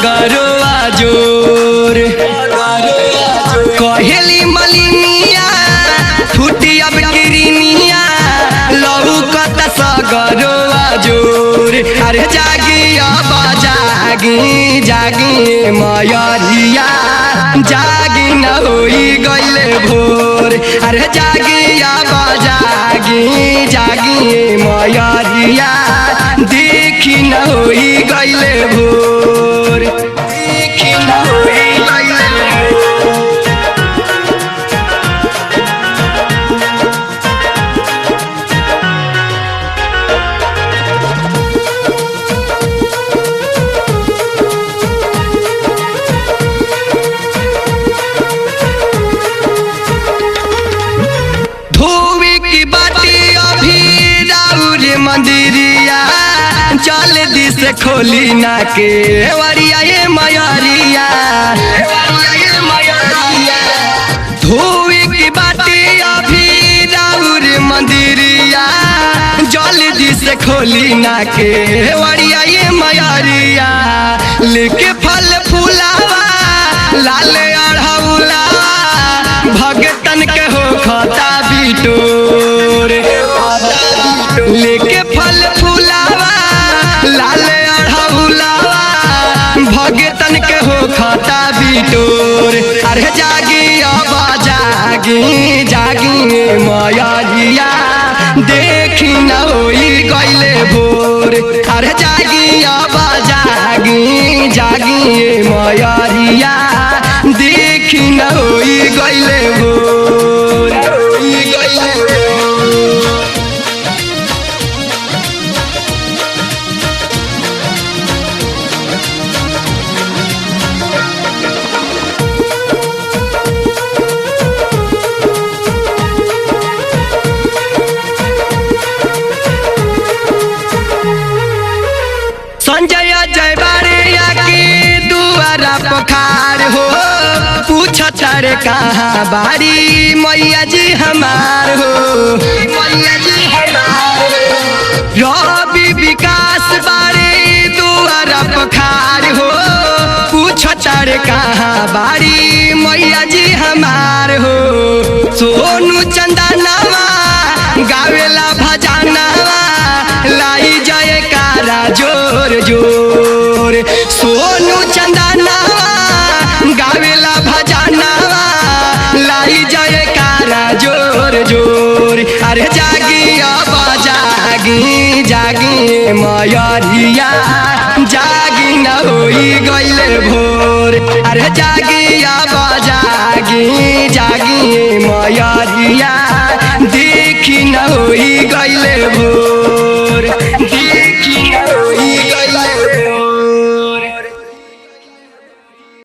सगरोआ जोर कहेली मलिनिया फूटी अब किरनिया लौकत सगरोआ जोर। अरे जागी अब जागी जागी मयरिया जागी न होई गइले भोर। अरे जागी अब जागी जागी मयरिया देखी न होई गइले भोर। देखी न होई गइले भोर। मंदिरिया चल दिस खोली ना के वरिया ये मयरिया धोई की बाती अभी राउर मंदिरिया जल दिस खोली ना के वरिया ये मयरिया लेके फल फूलावा लाल अढ़ौलावा भगतन के हो खता बिटोर। लेके फल फूलावा लाल अढ़ौलावा भगतन के हो खता बिटोर। अरे जागी अब जागी जागी मयरिया देखी न होई गइले भोर। अरे जागी अब जागी जागी मयरिया देखी न होई गइले भोर। संजय जय बारिया की दुआरा पखार हो पूछ तारे कहाँ बारी मैया जी हमार हो। मैया जी हमार रवि विकास बारी दुआरा पखार हो पूछ तारे कहाँ बारी मैया जी हमार हो। सोनू चंदनवा गावेला भजनवा लाई जय कारा जोर जोर। सोनू चंदनवा गावेला भजनवा लाई जय कारा जोर जोर। अरे जागी अब जागी जागी मयरिया जागी न होई गइले भोर। अरे जागी अब जागी जागी मयरिया